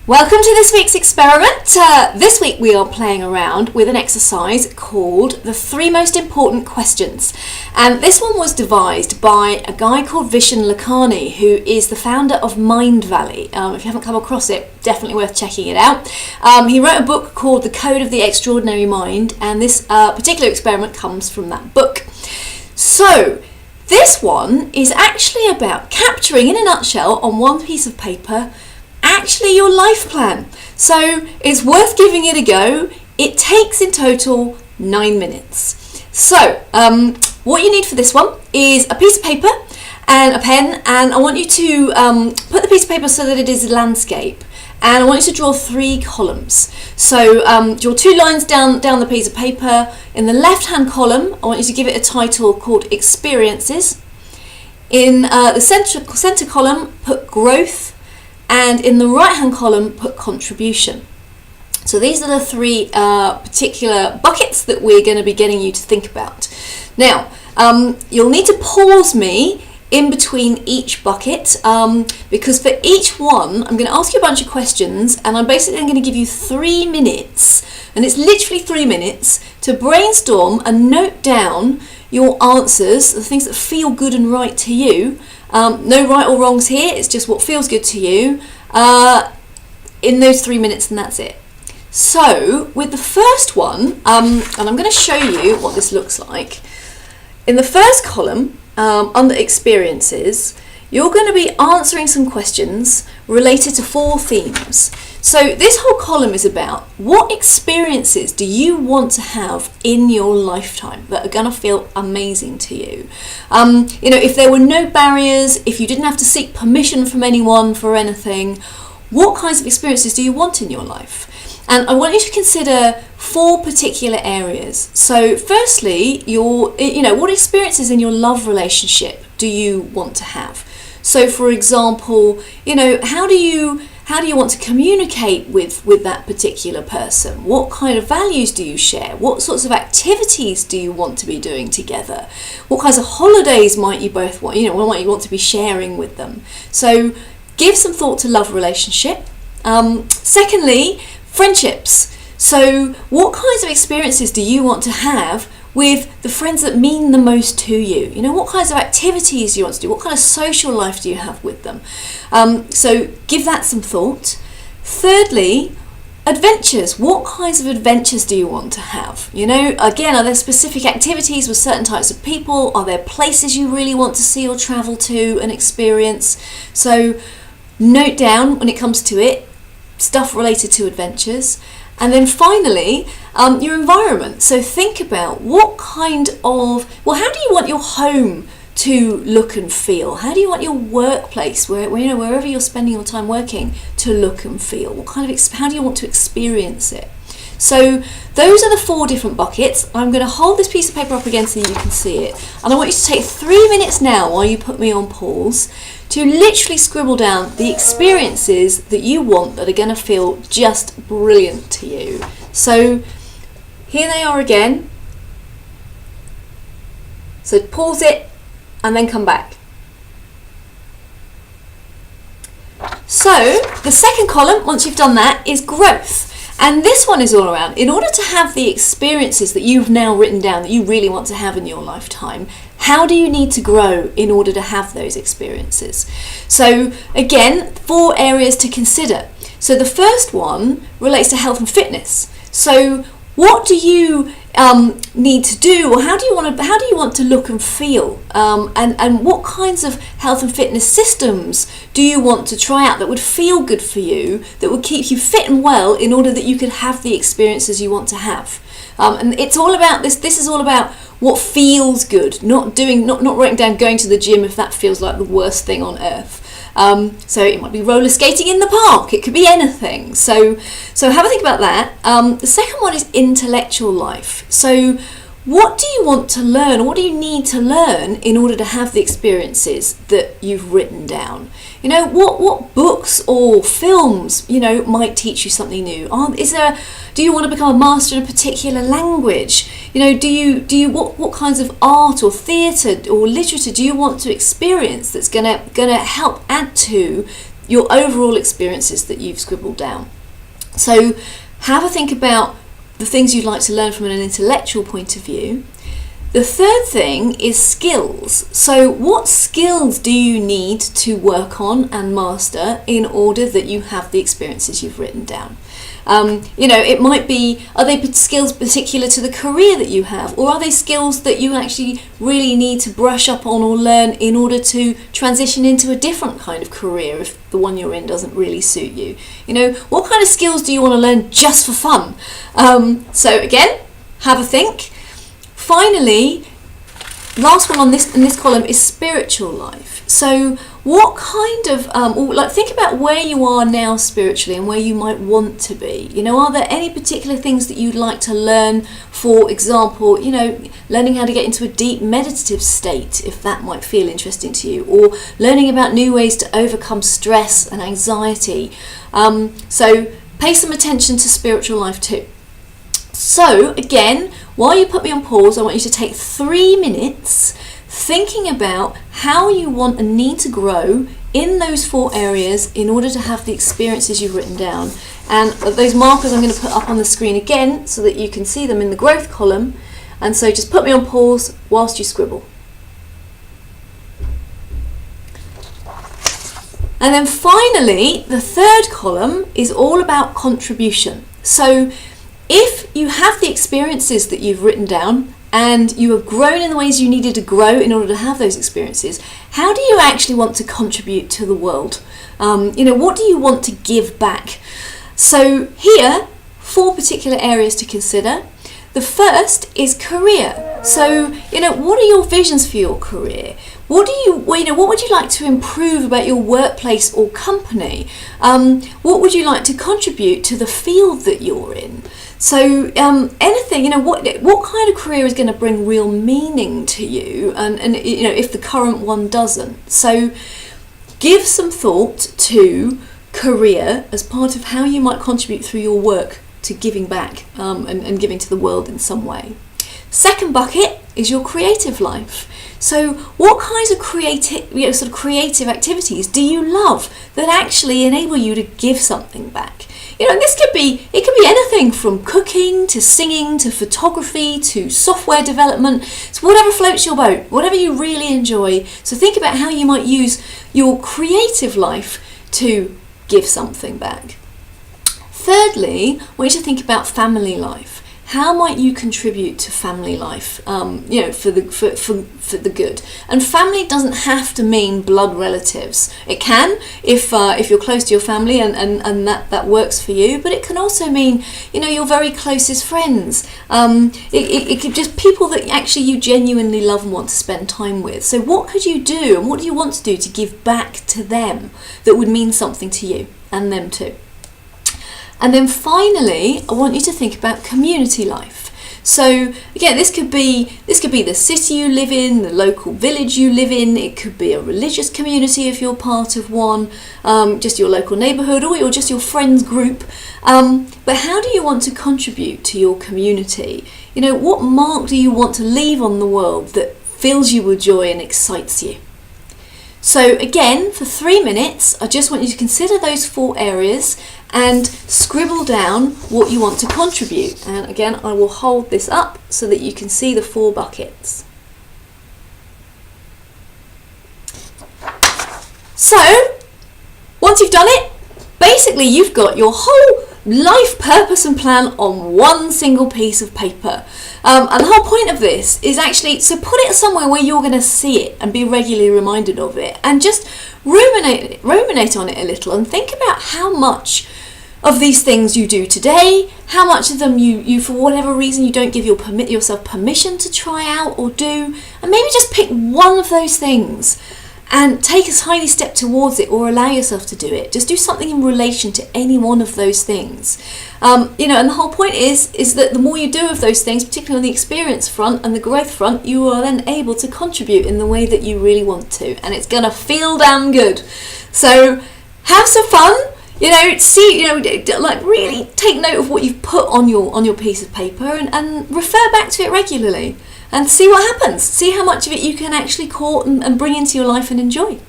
Welcome to this week's experiment. This week we are playing around with an exercise called the 3 most important questions. And this one was devised by a guy called Vishen Lakhiani, who is the founder of Mindvalley. If you haven't come across it, definitely worth checking it out. He wrote a book called The Code of the Extraordinary Mind, and this particular experiment comes from that book. So, this one is actually about capturing, in a nutshell, on one piece of paper, actually your life plan. So it's worth giving it a go. It takes in total 9 minutes. So what you need for this one is a piece of paper and a pen, and I want you to put the piece of paper so that it is landscape, and I want you to draw 3 columns. So draw 2 lines down the piece of paper. In the left hand column, I want you to give it a title called experiences. In the center column, put growth, and in the right hand column put contribution. So these are the 3 particular buckets that we're going to be getting you to think about. Now you'll need to pause me in between each bucket, because for each one I'm going to ask you a bunch of questions, and I'm basically going to give you 3 minutes, and it's literally 3 minutes to brainstorm and note down your answers, the things that feel good and right to you. No right or wrongs here, it's just what feels good to you in those 3 minutes, and that's it. So with the first one, and I'm going to show you what this looks like. In the first column, under experiences, you're going to be answering some questions related to 4 themes. So this whole column is about what experiences do you want to have in your lifetime that are going to feel amazing to you. If there were no barriers, if you didn't have to seek permission from anyone for anything, what kinds of experiences do you want in your life? And I want you to consider 4 particular areas. So firstly, what experiences in your love relationship do you want to have? So for example, how do you want to communicate with that particular person? What kind of values do you share? What sorts of activities do you want to be doing together? What kinds of holidays might you both want? What might you want to be sharing with them? So give some thought to love relationship. Secondly, friendships. So what kinds of experiences do you want to have with the friends that mean the most to you? What kinds of activities do you want to do? What kind of social life do you have with them? So give that some thought. Thirdly, adventures. What kinds of adventures do you want to have? Again, are there specific activities with certain types of people? Are there places you really want to see or travel to and experience? So note down, when it comes to it, stuff related to adventures. And then finally, your environment. So think about how do you want your home to look and feel? How do you want your workplace, wherever you're spending your time working, to look and feel? How do you want to experience it? So those are the 4 different buckets. I'm going to hold this piece of paper up again so you can see it. And I want you to take 3 minutes now, while you put me on pause, to literally scribble down the experiences that you want that are going to feel just brilliant to you. So here they are again. So pause it and then come back. So the second column, once you've done that, is growth. And this one is all around, in order to have the experiences that you've now written down that you really want to have in your lifetime, how do you need to grow in order to have those experiences? So again, 4 areas to consider. So the first one relates to health and fitness. So what do you need to do, or how do you want to look and feel, and what kinds of health and fitness systems do you want to try out that would feel good for you, that would keep you fit and well, in order that you could have the experiences you want to have? And it's all about this is all about what feels good, not writing down going to the gym if that feels like the worst thing on earth. So it might be roller skating in the park, it could be anything. So have a think about that. The second one is intellectual life. So what do you want to learn, or what do you need to learn in order to have the experiences that you've written down? What books or films might teach you something new? Do you want to become a master in a particular language? What kinds of art or theatre or literature do you want to experience that's gonna help add to your overall experiences that you've scribbled down. So have a think about the things you'd like to learn from an intellectual point of view. The third thing is skills. So what skills do you need to work on and master in order that you have the experiences you've written down? It might be, are they skills particular to the career that you have, or are they skills that you actually really need to brush up on or learn in order to transition into a different kind of career if the one you're in doesn't really suit you? What kind of skills do you want to learn just for fun? So again, have a think. Finally, last one in this column is spiritual life. So what kind of, think about where you are now spiritually and where you might want to be. Are there any particular things that you'd like to learn? For example, learning how to get into a deep meditative state, if that might feel interesting to you, or learning about new ways to overcome stress and anxiety. So pay some attention to spiritual life too. So again, while you put me on pause, I want you to take 3 minutes thinking about how you want and need to grow in those 4 areas in order to have the experiences you've written down. And those markers I'm going to put up on the screen again so that you can see them in the growth column. And so just put me on pause whilst you scribble. And then finally, the third column is all about contribution. So if you have the experiences that you've written down and you have grown in the ways you needed to grow in order to have those experiences, how do you actually want to contribute to the world? What do you want to give back? So here, 4 particular areas to consider. The first is career. So, what are your visions for your career? What would you like to improve about your workplace or company? What would you like to contribute to the field that you're in? So anything, what kind of career is going to bring real meaning to you, and if the current one doesn't. So give some thought to career as part of how you might contribute through your work to giving back and giving to the world in some way. Second bucket is your creative life. So what kinds of creative activities do you love that actually enable you to give something back? And it could be anything from cooking to singing to photography to software development. So whatever floats your boat, whatever you really enjoy. So think about how you might use your creative life to give something back. Thirdly, I want you to think about family life. How might you contribute to family life, for the good? And family doesn't have to mean blood relatives. It can if you're close to your family and that works for you. But it can also mean, your very closest friends. It could just people that actually you genuinely love and want to spend time with. So what could you do, and what do you want to do to give back to them that would mean something to you and them too? And then finally, I want you to think about community life. So again, this could be the city you live in, the local village you live in. It could be a religious community if you're part of one, just your local neighbourhood, or just your friends group. But how do you want to contribute to your community? What mark do you want to leave on the world that fills you with joy and excites you? So again, for 3 minutes, I just want you to consider those 4 areas and scribble down what you want to contribute. And again, I will hold this up so that you can see the 4 buckets. So, once you've done it, basically you've got your whole life purpose and plan on one single piece of paper. And the whole point of this is actually, so put it somewhere where you're going to see it and be regularly reminded of it, and just ruminate on it a little and think about how much of these things you do today, how much of them you for whatever reason you don't give yourself permission to try out or do, and maybe just pick one of those things and take a tiny step towards it, or allow yourself to do it. Just do something in relation to any one of those things. And the whole point is that the more you do of those things, particularly on the experience front and the growth front, you are then able to contribute in the way that you really want to, and it's gonna feel damn good. So have some fun. Really take note of what you've put on your piece of paper, and refer back to it regularly. And see what happens. See how much of it you can actually caught and bring into your life and enjoy.